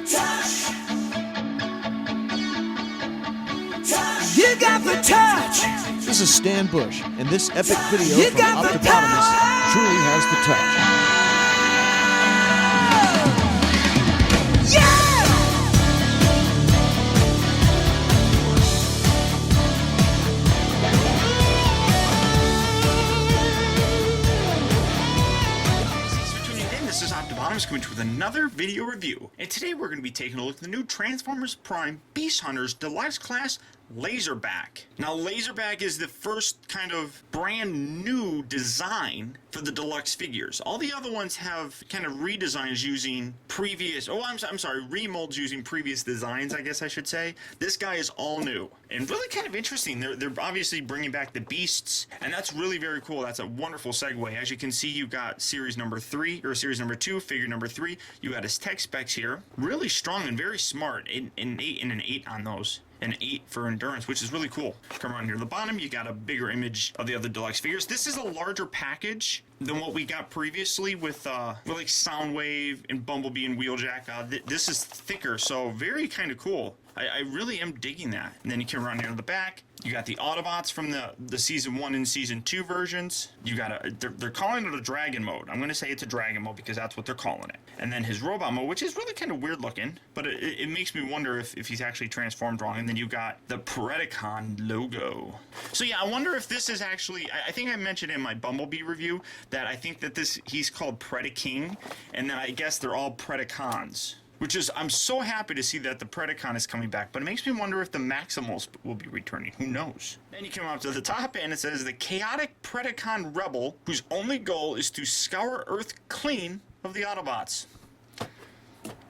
You got the touch. This is Stan Bush, and this epic video from Optibotimus truly has the touch. This is Optibotimus coming to with another video review, and today we're going to be taking a look at the new Transformers Prime Beast Hunters Deluxe Class Lazerback. Now, Lazerback is the first kind of brand new design for the deluxe figures. All the other ones have kind of redesigns using previous, I'm sorry, remolds using previous designs, I guess I should say. This guy is all new and really kind of interesting. They're obviously bringing back the beasts, and that's really very cool. That's a wonderful segue. As you can see, you got series number 3 or series number 2, figure number 3. You got his tech specs here. Really strong and very smart. An 8 and an 8 on those. An 8 for endurance, which is really cool. Come around here to the bottom, you got a bigger image of the other deluxe figures. This is a larger package than what we got previously with like Soundwave and Bumblebee and Wheeljack. This is thicker, so very kind of cool. I really am digging that. And then you come around here to the back. You got the Autobots from the Season 1 and Season 2 versions. You got they're calling it a Dragon mode. I'm going to say it's a Dragon mode because that's what they're calling it. And then his Robot mode, which is really kind of weird looking, but it makes me wonder if he's actually transformed wrong. And then you got the Predacon logo. So yeah, I wonder if this is actually, I think I mentioned in my Bumblebee review that I think that he's called Predaking, and then I guess they're all Predacons. Which is, I'm so happy to see that the Predacon is coming back, but it makes me wonder if the Maximals will be returning. Who knows? Then you come up to the top and it says, the chaotic Predacon rebel whose only goal is to scour Earth clean of the Autobots.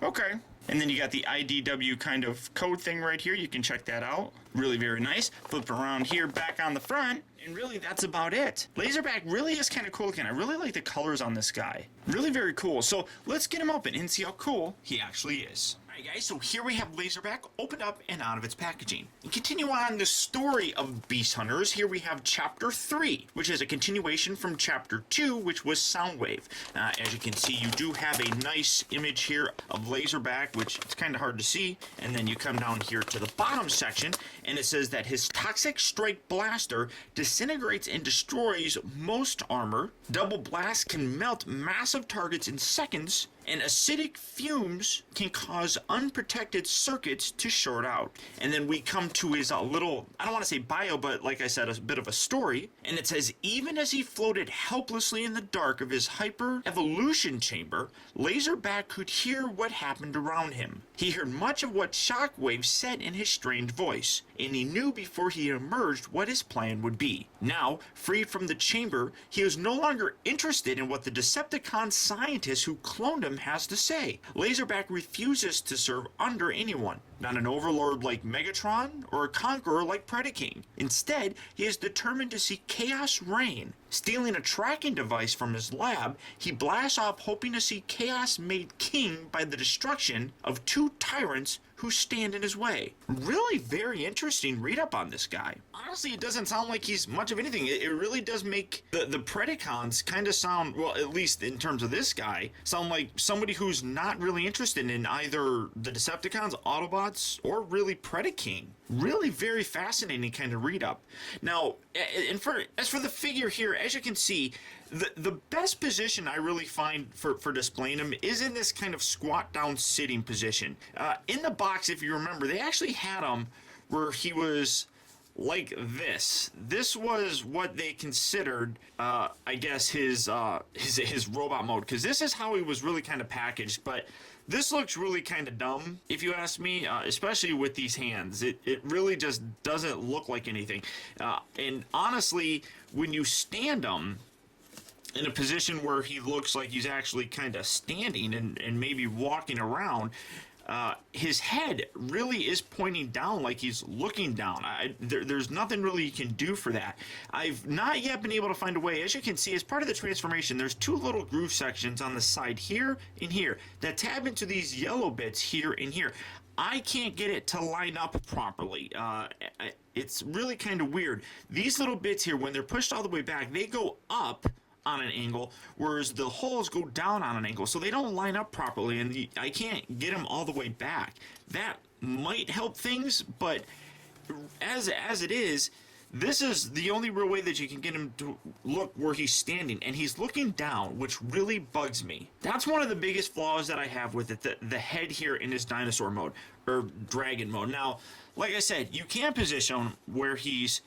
Okay. And then you got the IDW kind of code thing right here. You can check that out. Really very nice. Flip around here, back on the front. And really, that's about it. Lazerback really is kind of cool looking. I really like the colors on this guy. Really very cool. So let's get him open and see how cool he actually is. Alright guys, so here we have Lazerback opened up and out of its packaging. And continue on the story of Beast Hunters, here we have Chapter 3, which is a continuation from Chapter 2, which was Soundwave. As you can see, you do have a nice image here of Lazerback, which it's kind of hard to see. And then you come down here to the bottom section, and it says that his Toxic Strike Blaster disintegrates and destroys most armor. Double Blast can melt massive targets in seconds, and acidic fumes can cause unprotected circuits to short out. And then we come to his little, I don't want to say bio, but like I said, a bit of a story. And it says, even as he floated helplessly in the dark of his hyper-evolution chamber, Lazerback could hear what happened around him. He heard much of what Shockwave said in his strange voice, and he knew before he emerged what his plan would be. Now, freed from the chamber, he was no longer interested in what the Decepticon scientist who cloned him has to say. Lazerback refuses to serve under anyone, not an overlord like Megatron or a conqueror like Predaking. Instead, he is determined to see chaos reign. Stealing a tracking device from his lab, he blasts off hoping to see chaos made king by the destruction of two tyrants who stand in his way. Really very interesting read up on this guy. Honestly, it doesn't sound like he's much of anything. It really does make the Predacons kind of sound, well, at least in terms of this guy, sound like somebody who's not really interested in either the Decepticons, Autobots, or really Predaking. Really very fascinating kind of read up. Now, as for the figure here, as you can see, the best position I really find for displaying him is in this kind of squat down sitting position. In the box, if you remember, they actually had him where he was like this. This was what they considered, I guess, his robot mode, because this is how he was really kind of packaged. But this looks really kind of dumb, if you ask me, especially with these hands. It really just doesn't look like anything. And honestly, when you stand him in a position where he looks like he's actually kind of standing and maybe walking around, his head really is pointing down like he's looking down. There's nothing really you can do for that. I've not yet been able to find a way. As you can see, as part of the transformation, there's two little groove sections on the side here and here that tab into these yellow bits here and here. I can't get it to line up properly. It's really kind of weird. These little bits here, when they're pushed all the way back, they go up on an angle, whereas the holes go down on an angle, so they don't line up properly, and I can't get them all the way back. That might help things, but as it is, this is the only real way that you can get him to look where he's standing, and he's looking down, which really bugs me. That's one of the biggest flaws that I have with it, the head here in his dinosaur mode, or dragon mode. Now, like I said, you can position him where he's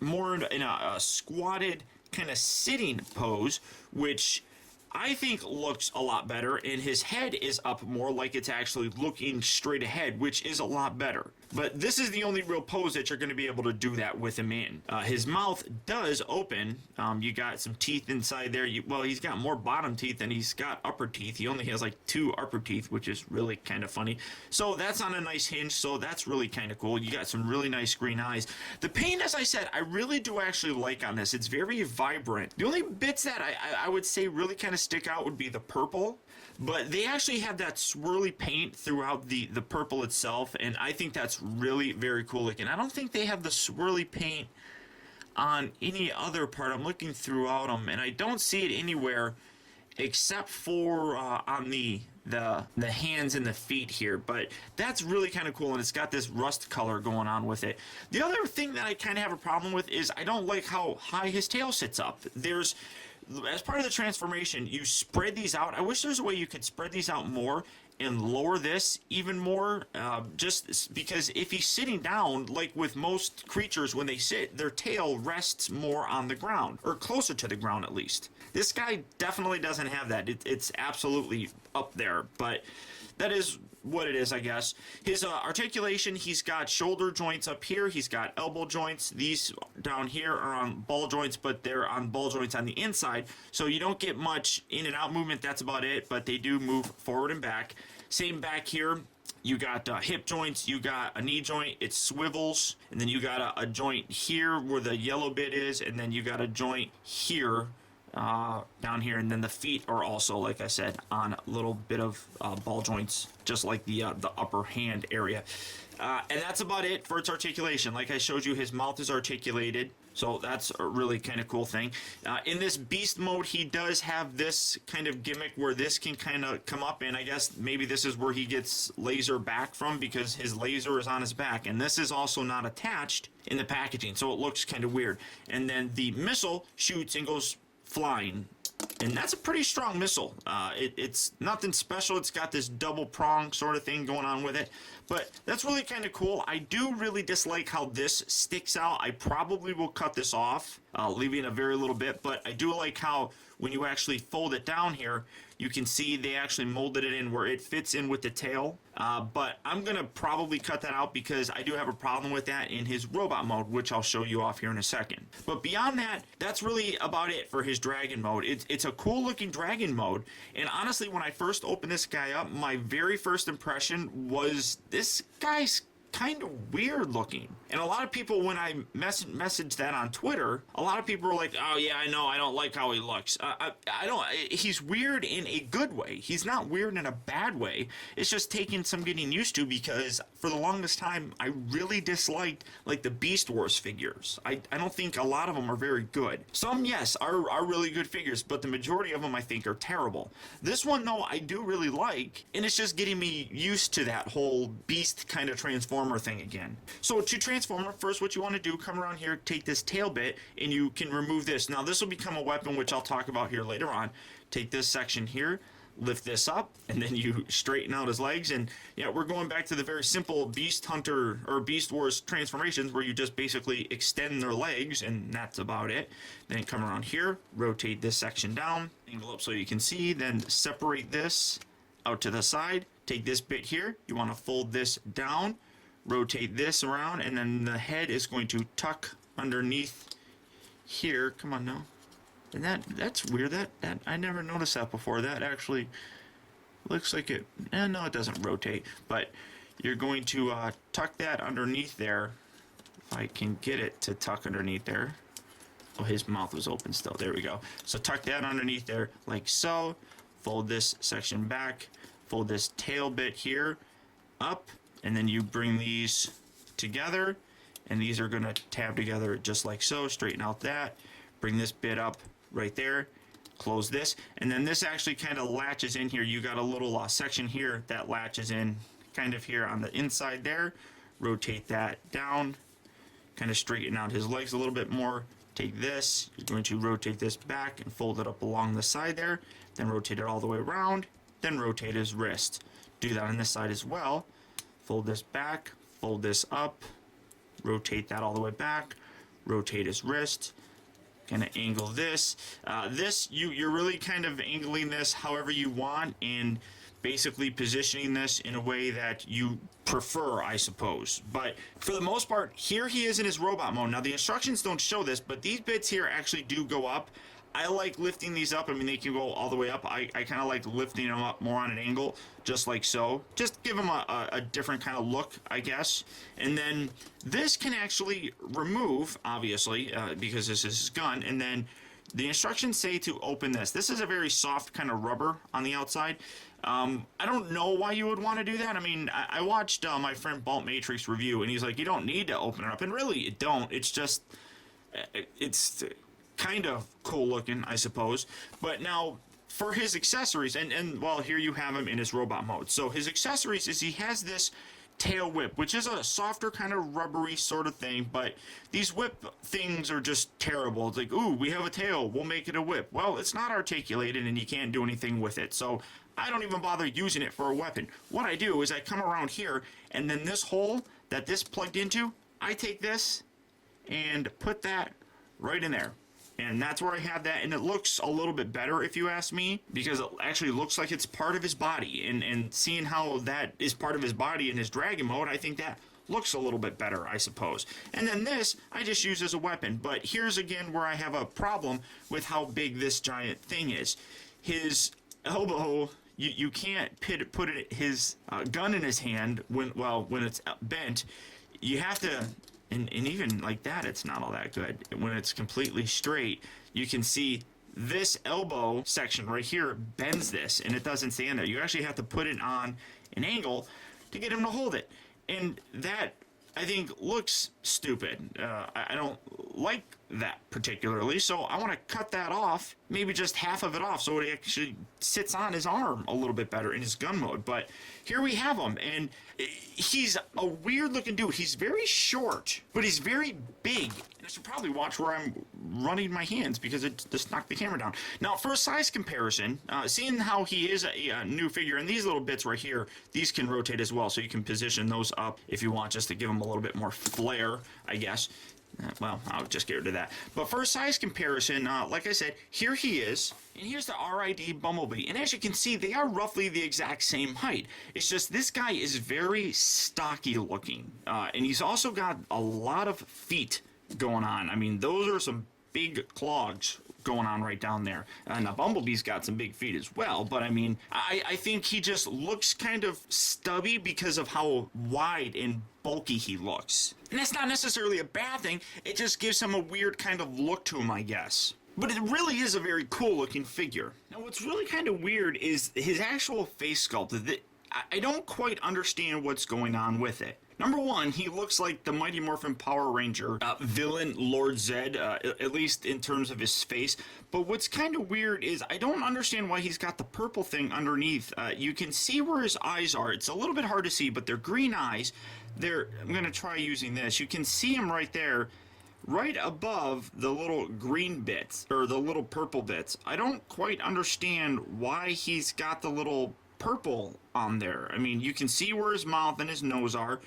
more in a squatted kind of sitting pose, which I think looks a lot better, and his head is up more like it's actually looking straight ahead, which is a lot better. But this is the only real pose that you're going to be able to do that with him in. His mouth does open. You got some teeth inside there. Well, he's got more bottom teeth than he's got upper teeth. He only has like 2 upper teeth, which is really kind of funny. So that's on a nice hinge, so that's really kind of cool. You got some really nice green eyes. The paint, as I said, I really do actually like on this. It's very vibrant. The only bits that I would say really kind of stick out would be the purple. But they actually have that swirly paint throughout the purple itself, and I think that's really very cool looking. I don't think they have the swirly paint on any other part. I'm looking throughout them, and I don't see it anywhere except for on the hands and the feet here. But that's really kind of cool, and it's got this rust color going on with it. The other thing that I kind of have a problem with is I don't like how high his tail sits up. As part of the transformation, you spread these out. I wish there's a way you could spread these out more and lower this even more, just because if he's sitting down, like with most creatures when they sit, their tail rests more on the ground, or closer to the ground at least. This guy definitely doesn't have that. It's absolutely up there, but that is what it is, I guess. His articulation, he's got shoulder joints up here, he's got elbow joints. These down here are on ball joints, but they're on ball joints on the inside, so you don't get much in and out movement. That's about it, but they do move forward and back. Same back here. You got hip joints, you got a knee joint, it swivels, and then you got a joint here where the yellow bit is, and then you got a joint here, down here, and then the feet are also, like I said, on a little bit of ball joints, just like the upper hand area. And that's about it for its articulation. Like I showed you, his mouth is articulated, so that's a really kind of cool thing. In this beast mode, he does have this kind of gimmick where this can kind of come up, and I guess maybe this is where he gets Lazerback from, because his laser is on his back, and this is also not attached in the packaging, so it looks kind of weird. And then the missile shoots and goes flying, and that's a pretty strong missile. It's nothing special. It's got this double prong sort of thing going on with it, but that's really kind of cool. I do really dislike how this sticks out. I probably will cut this off, leaving a very little bit, but I do like how when you actually fold it down here, you can see they actually molded it in where it fits in with the tail. But I'm going to probably cut that out because I do have a problem with that in his robot mode, which I'll show you off here in a second. But beyond that, that's really about it for his dragon mode. It's a cool looking dragon mode. And honestly, when I first opened this guy up, my very first impression was this guy's kind of weird looking. And a lot of people, when I messaged that on Twitter, a lot of people were like, oh yeah, I know, I don't like how he looks. He's weird in a good way. He's not weird in a bad way. It's just taking some getting used to, because for the longest time, I really disliked like the Beast Wars figures. I don't think a lot of them are very good. Some, yes, are really good figures, but the majority of them I think are terrible. This one though, I do really like, and it's just getting me used to that whole beast kind of transformer thing again. So to transform, first what you want to do, come around here, take this tail bit, and you can remove this. Now this will become a weapon, which I'll talk about here later on. Take this section here, lift this up, and then you straighten out his legs. And yeah, we're going back to the very simple Beast Hunter or Beast Wars transformations, where you just basically extend their legs, and that's about it. Then come around here, rotate this section down, angle up so you can see, then separate this out to the side. Take this bit here, you want to fold this down, rotate this around, and then the head is going to tuck underneath here. Come on now. And that's weird. That I never noticed that before. That actually looks like it. No, it doesn't rotate. But you're going to tuck that underneath there. If I can get it to tuck underneath there. Oh, his mouth was open still. There we go. So tuck that underneath there like so. Fold this section back. Fold this tail bit here up. And then you bring these together, and these are going to tab together just like so. Straighten out that, bring this bit up right there, close this, and then this actually kind of latches in here. You got a little section here that latches in kind of here on the inside there. Rotate that down, kind of straighten out his legs a little bit more. Take this, you're going to rotate this back and fold it up along the side there, then rotate it all the way around, then rotate his wrist. Do that on this side as well. Fold this back, fold this up, rotate that all the way back, rotate his wrist, kind of angle this. You're really kind of angling this however you want and basically positioning this in a way that you prefer, I suppose. But for the most part, here he is in his robot mode. Now the instructions don't show this, but these bits here actually do go up. I like lifting these up. I mean, they can go all the way up. I kind of like lifting them up more on an angle, just like so. Just give them a different kind of look, I guess. And then this can actually remove, obviously, because this is his gun. And then the instructions say to open this. This is a very soft kind of rubber on the outside. I don't know why you would want to do that. I mean, I watched my friend Bolt Matrix review, and he's like, you don't need to open it up. And really, you don't. It's just, it's kind of cool looking, I suppose. But now, for his accessories, and well, here you have him in his robot mode. So his accessories is he has this tail whip, which is a softer kind of rubbery sort of thing, but these whip things are just terrible. It's like, ooh, we have a tail, we'll make it a whip. Well, it's not articulated and you can't do anything with it, so I don't even bother using it for a weapon. What I do is I come around here, and then this hole that this plugged into, I take this and put that right in there. And that's where I have that, and it looks a little bit better, if you ask me, because it actually looks like it's part of his body. And seeing how that is part of his body in his dragon mode, I think that looks a little bit better, I suppose. And then this, I just use as a weapon. But here's again where I have a problem with how big this giant thing is. His elbow, you can't put his gun in his hand when it's bent. You have to... And even like that, it's not all that good. When it's completely straight, you can see this elbow section right here bends this, and it doesn't stand there. You actually have to put it on an angle to get him to hold it. And that, I think, looks stupid. I don't like that particularly, so I want to cut that off, maybe just half of it off, so it actually sits on his arm a little bit better in his gun mode. But here we have him, and he's a weird looking dude. He's very short, but he's very big. And I should probably watch where I'm running my hands because it just knocked the camera down. Now, for a size comparison, seeing how he is a new figure, and these little bits right here, these can rotate as well, so you can position those up if you want, just to give him a little bit more flair, I guess. Well, I'll just get rid of that. But for a size comparison, like I said, here he is, and here's the RID Bumblebee. And as you can see, they are roughly the exact same height. It's just this guy is very stocky looking. And he's also got a lot of feet going on. I mean, those are some big clogs going on right down there. And the Bumblebee's got some big feet as well, but I mean, I think he just looks kind of stubby because of how wide and bulky he looks. And that's not necessarily a bad thing, it just gives him a weird kind of look to him, I guess. But it really is a very cool looking figure. Now what's really kind of weird is his actual face sculpt. I don't quite understand what's going on with it. Number one, he looks like the Mighty Morphin Power Ranger villain Lord Zed, at least in terms of his face. But what's kind of weird is I don't understand why he's got the purple thing underneath. You can see where his eyes are. It's a little bit hard to see, but they're green eyes. I'm going to try using this. You can see him right there, right above the little green bits, or the little purple bits. I don't quite understand why he's got the little purple on there. I mean, you can see where his mouth and his nose are.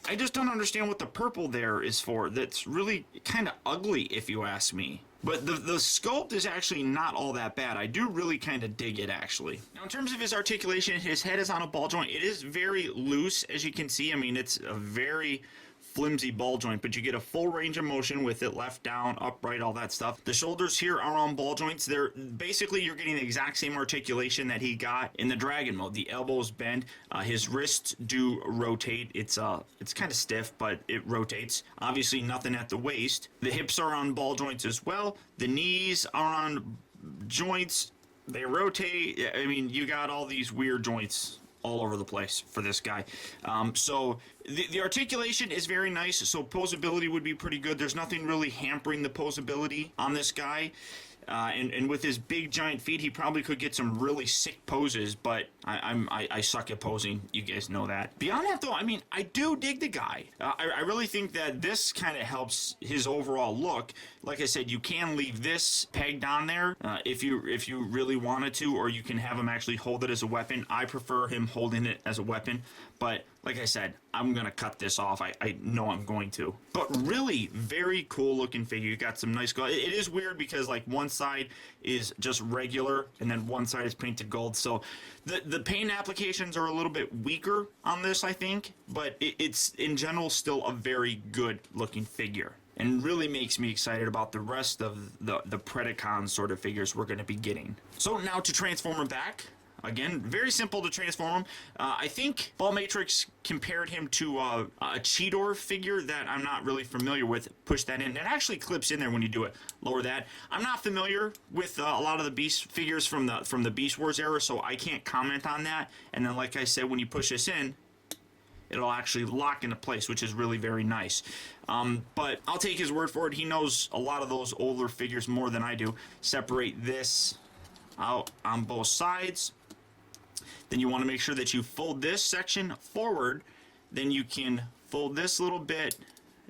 I just don't understand what the purple there is for. That's really kind of ugly, if you ask me. But the sculpt is actually not all that bad. I do really kind of dig it, actually. Now, in terms of his articulation, his head is on a ball joint. It is very loose, as you can see. I mean, it's a very flimsy ball joint, but you get a full range of motion with it, left, down, upright, all that stuff. The shoulders here are on ball joints. They're basically, you're getting the exact same articulation that he got in the dragon mode. The elbows bend, his wrists do rotate. It's kind of stiff, but it rotates. Obviously nothing at the waist. The hips are on ball joints as well. The knees are on joints. They rotate. I mean, you got all these weird joints all over the place for this guy. So the articulation is very nice, so posability would be pretty good. There's nothing really hampering the posability on this guy. And with his big giant feet, he probably could get some really sick poses, but I suck at posing. You guys know that. Beyond that, though, I mean, I do dig the guy. I really think that this kind of helps his overall look. Like I said, you can leave this pegged on there if you really wanted to, or you can have him actually hold it as a weapon. I prefer him holding it as a weapon, but like I said, I'm going to cut this off. I know I'm going to. But really, very cool looking figure. You got some nice gold. It is weird because like one side is just regular and then one side is painted gold. So the paint applications are a little bit weaker on this, I think. But it's in general still a very good looking figure. And really makes me excited about the rest of the Predacon sort of figures we're going to be getting. So now to transform him back. Again, very simple to transform him. I think Ball Matrix compared him to a Cheetor figure that I'm not really familiar with. Push that in. It actually clips in there when you do it. Lower that. I'm not familiar with a lot of the Beast figures from the Beast Wars era, so I can't comment on that. And then, like I said, when you push this in, it'll actually lock into place, which is really very nice. But I'll take his word for it. He knows a lot of those older figures more than I do. Separate this out on both sides. Then you want to make sure that you fold this section forward. Then you can fold this little bit.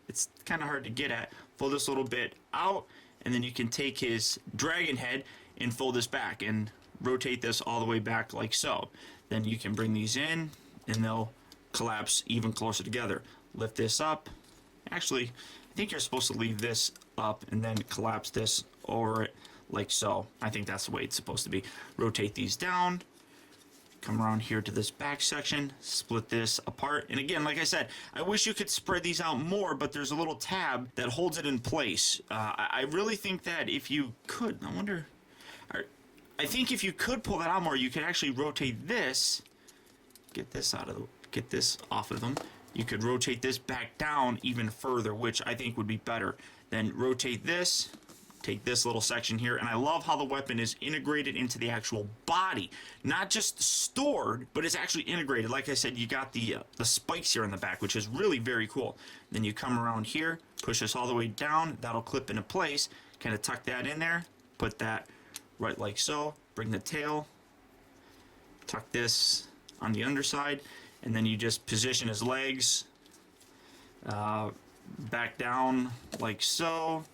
It's kind of hard to get at. Fold this little bit out, and then you can take his dragon head and fold this back and rotate this all the way back like so. Then you can bring these in, and they'll collapse even closer together. Lift this up. Actually, I think you're supposed to leave this up and then collapse this over it like so. I think that's the way it's supposed to be. Rotate these down. Come around here to this back section, split this apart. And again, like I said, I wish you could spread these out more, but there's a little tab that holds it in place. I really think that if you could, I think if you could pull that out more, you could actually rotate this, get this off of them. You could rotate this back down even further, which I think would be better. Then rotate this. Take this little section here, and I love how the weapon is integrated into the actual body. Not just stored, but it's actually integrated. Like I said, you got the spikes here in the back, which is really very cool. Then you come around here, push this all the way down. That'll clip into place. Kind of tuck that in there. Put that right like so. Bring the tail. Tuck this on the underside. And then you just position his legs back down like so.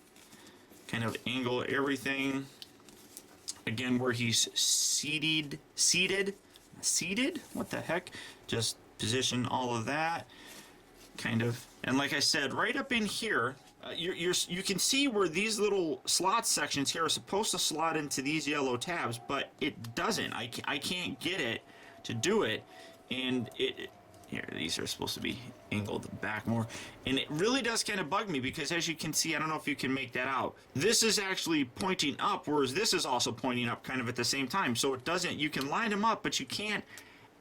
Kind of angle everything again where he's seated, what the heck, just position all of that kind of, and like I said, right up in here you can see where these little slot sections here are supposed to slot into these yellow tabs, but it doesn't. I can't get it to do it, and here, these are supposed to be angled back more. And it really does kind of bug me because, as you can see, I don't know if you can make that out. This is actually pointing up, whereas this is also pointing up kind of at the same time. So it doesn't, you can line them up, but you can't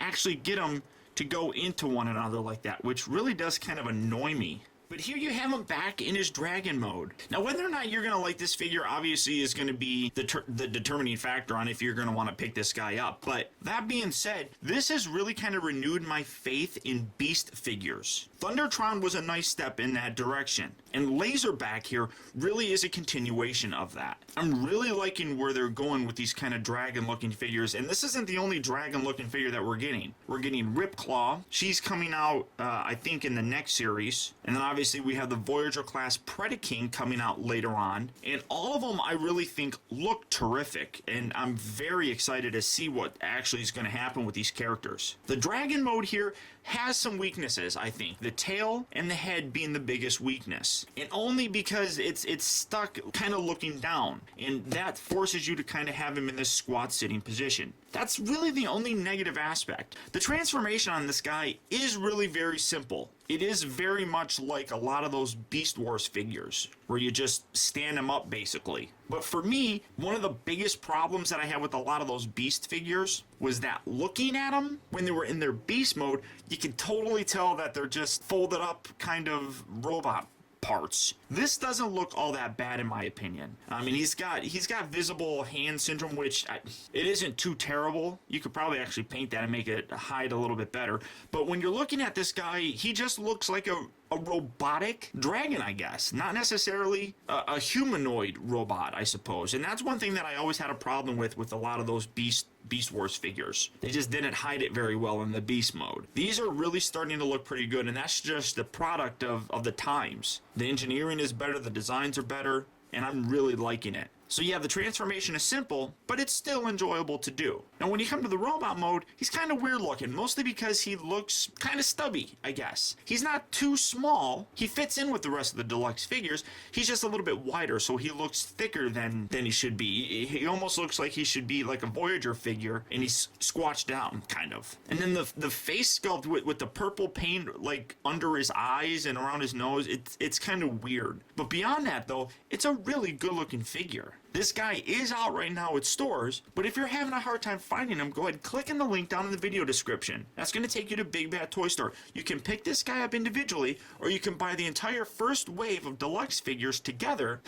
actually get them to go into one another like that, which really does kind of annoy me. But here you have him back in his dragon mode. Now, whether or not you're going to like this figure obviously is going to be the determining factor on if you're going to want to pick this guy up. But that being said, this has really kind of renewed my faith in Beast figures. Thundertron was a nice step in that direction, and Lazerback here really is a continuation of that. I'm really liking where they're going with these kind of dragon-looking figures, and this isn't the only dragon-looking figure that we're getting. We're getting Ripclaw. She's coming out, I think, in the next series, and then obviously we have the Voyager class Predaking coming out later on, and all of them I really think look terrific, and I'm very excited to see what actually is going to happen with these characters. The dragon mode here has some weaknesses, I think. The tail and the head being the biggest weakness, and only because it's stuck kind of looking down, and that forces you to kind of have him in this squat sitting position. That's really the only negative aspect. The transformation on this guy is really very simple. It is very much like a lot of those Beast Wars figures, where you just stand them up basically. But for me, one of the biggest problems that I had with a lot of those Beast figures was that looking at them when they were in their Beast mode, you can totally tell that they're just folded up kind of robot parts. This doesn't look all that bad in my opinion. I mean, he's got visible hand syndrome, which it isn't too terrible. You could probably actually paint that and make it hide a little bit better. But when you're looking at this guy, he just looks like a robotic dragon, I guess. Not necessarily a humanoid robot, I suppose. And that's one thing that I always had a problem with a lot of those Beast Wars figures. They just didn't hide it very well in the Beast mode. These are really starting to look pretty good, and that's just the product of the times. The engineering is better, the designs are better, and I'm really liking it. So yeah, the transformation is simple, but it's still enjoyable to do. Now when you come to the robot mode, he's kind of weird looking, mostly because he looks kind of stubby, I guess. He's not too small. He fits in with the rest of the deluxe figures. He's just a little bit wider, so he looks thicker than he should be. He almost looks like he should be like a Voyager figure, and he's squashed down, kind of. And then the face sculpt with the purple paint like under his eyes and around his nose, it's kind of weird. But beyond that though, it's a really good looking figure. This guy is out right now at stores, but if you're having a hard time finding him, go ahead and click on the link down in the video description. That's going to take you to Big Bad Toy Store. You can pick this guy up individually, or you can buy the entire first wave of deluxe figures together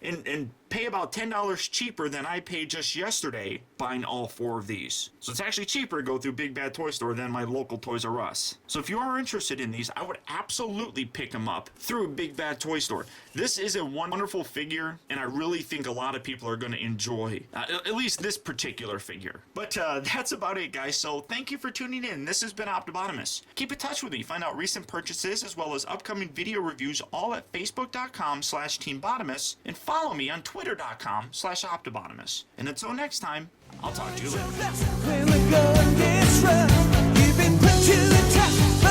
and pay about $10 cheaper than I paid just yesterday buying all 4 of these. So it's actually cheaper to go through Big Bad Toy Store than my local Toys R Us. So if you are interested in these, I would absolutely pick them up through Big Bad Toy Store. This is a wonderful figure, and I really think a lot of people are going to enjoy at least this particular figure. But that's about it, guys. So thank you for tuning in. This has been Optibotimus. Keep in touch with me. Find out recent purchases as well as upcoming video reviews all at facebook.com/teambotimus and follow me on twitter.com/Optibotimus. And until next time, I'll talk to you later. When the going gets rough, you've been put to the test.